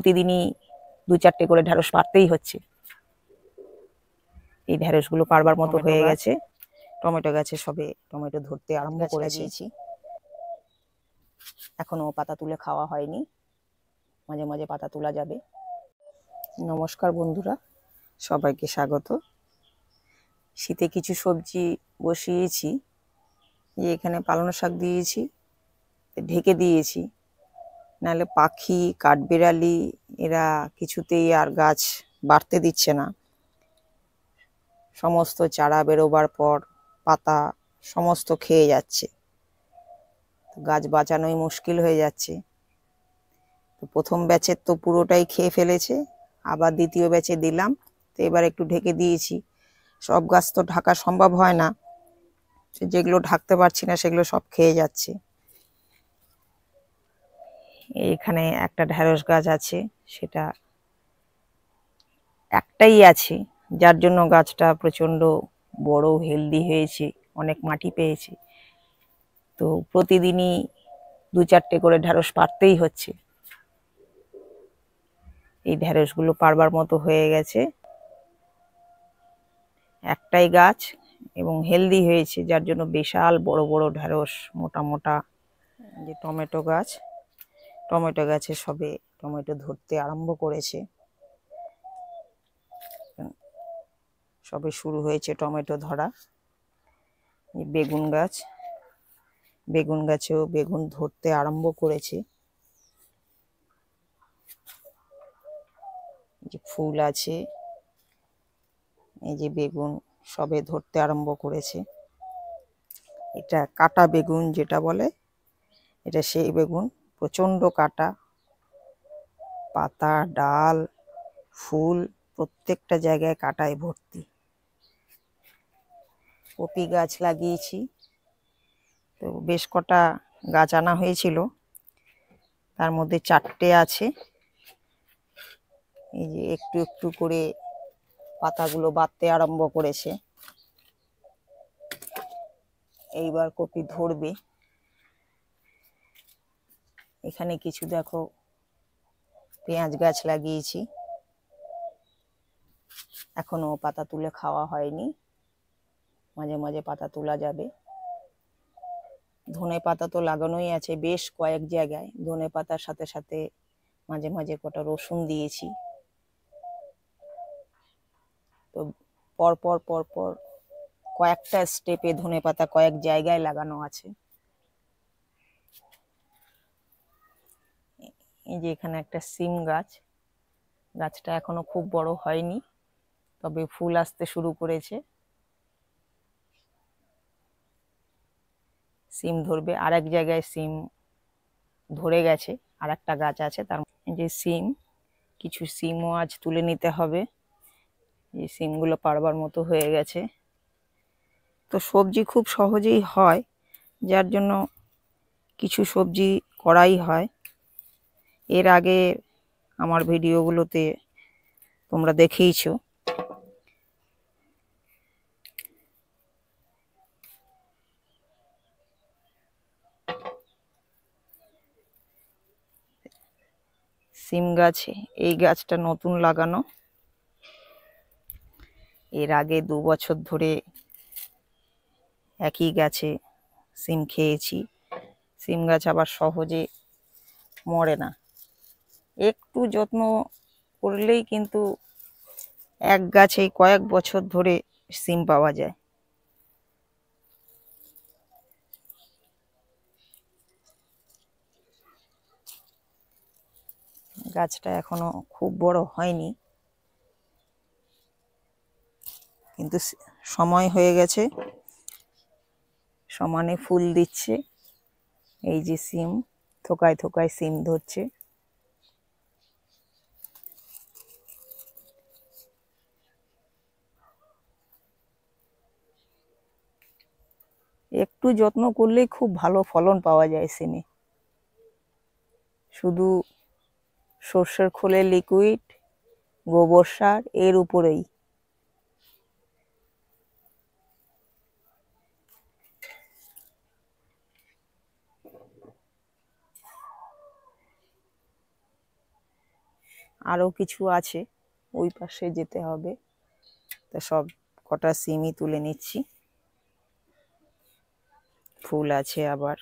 প্রতিদিনই 2-4টে করে ঢেঁড়স পারতেই হচ্ছে। এই ঢেঁড়সগুলো পারবার মতো হয়ে গেছে। টমেটো গাছে সবে টমেটো ধরতে আরম্ভ করেছি। এখনো পাতা তুলে খাওয়া হয়নি, মাঝে মাঝে পাতা তোলা যাবে। নমস্কার বন্ধুরা, সবাইকে স্বাগত। শীতে কিছু সবজি বসিয়েছি, এখানে পালং শাক দিয়েছি, ঢেকে দিয়েছি, নাহলে পাখি কাঠবিড়ালি এরা কিছুতেই আর গাছ বাড়তে দিচ্ছে না। সমস্ত চারা বেরোবার পর পাতা সমস্ত খেয়ে যাচ্ছে, গাছ বাঁচানোই মুশকিল হয়ে যাচ্ছে। তো প্রথম ব্যাচের তো পুরোটাই খেয়ে ফেলেছে, আবার দ্বিতীয় ব্যাচে দিলাম, তো এবার একটু ঢেকে দিয়েছি। সব গাছ তো ঢাকা সম্ভব হয় না, যেগুলো ঢাকতে পারছি না সেগুলো সব খেয়ে যাচ্ছে। এইখানে একটা ঢেঁড়স গাছ আছে, সেটা একটাই আছে, যার জন্য গাছটা প্রচণ্ড বড় হেলদি হয়েছে, অনেক মাটি পেয়েছে। তো প্রতিদিনই 2-4টে করে ঢেঁড়স পারতেই হচ্ছে। এই ঢেঁড়সগুলো পারবার মতো হয়ে গেছে, একটাই গাছ এবং হেলদি হয়েছে, যার জন্য বিশাল বড় বড় ঢেঁড়স, মোটা মোটা। যে টমেটো গাছে সবে টমেটো ধরতে আরম্ভ করেছে, সবে শুরু হয়েছে টমেটো ধরা। বেগুন গাছেও বেগুন ধরতে আরম্ভ করেছে, যে ফুল আছে, এই যে বেগুন সবে ধরতে আরম্ভ করেছে। এটা কাটা বেগুন যেটা বলে, এটা সেই বেগুন, প্রচণ্ড কাটা, পাতা ডাল ফুল প্রত্যেকটা জায়গায় কাটায় ভর্তি। কপি গাছ লাগিয়েছি, তো বেশ কটা গাছ আনা হয়েছিল, তার মধ্যে 4টে আছে। এই যে একটু একটু করে পাতাগুলো বাড়তে আরম্ভ করেছে, এইবার কপি ধরবে। এখানে কিছু দেখো পেঁয়াজ গাছ লাগিয়েছি, এখনো পাতা তুলে খাওয়া হয়নি, মাঝে মাঝে পাতা তোলা যাবে। ধনে পাতা তো লাগানোই আছে বেশ কয়েক জায়গায়, ধনে পাতার সাথে সাথে মাঝে মাঝে কটা রসুন দিয়েছি। তো পরপর পরপর কয়েকটা স্টেপে ধনে পাতা কয়েক জায়গায় লাগানো আছে। এই যে এখানে একটা সিম গাছ, গাছটা এখনো খুব বড় হয়নি, তবে ফুল আসতে শুরু করেছে, সিম ধরবে। আর এক জায়গায় সিম ধরে গেছে, আর একটা গাছ আছে তার যে সিম, কিছু সিমও আজ তুলে নিতে হবে। এই সিমগুলো পারবার মতো হয়ে গেছে। তো সবজি খুব সহজেই হয়, যার জন্য কিছু সবজি করাই হয়। এর আগে আমার ভিডিওগুলোতে তোমরা দেখেইছো। সিম গাছে, এই গাছটা নতুন লাগানো, এর আগে 2 বছর ধরে একই গাছে সিম খেয়েছি। সিম গাছ আবার সহজে মরে না, একটু যত্ন করলেই কিন্তু এক গাছে কয়েক বছর ধরে সিম পাওয়া যায়। গাছটা এখনো খুব বড় হয়নি, কিন্তু সময় হয়ে গেছে, সমানে ফুল দিচ্ছে। এই যে সিম, থোকায় থোকায় সিম ধরছে। একটু যত্ন করলেই খুব ভালো ফলন পাওয়া যায় সিমে। শুধু সর্ষের খোলের লিকুইড, গোবর সার এর উপরেই। আরও কিছু আছে, ওই পাশে যেতে হবে। তো সব কটা সিমই তুলে নিচ্ছি। ফুল আছে আবার।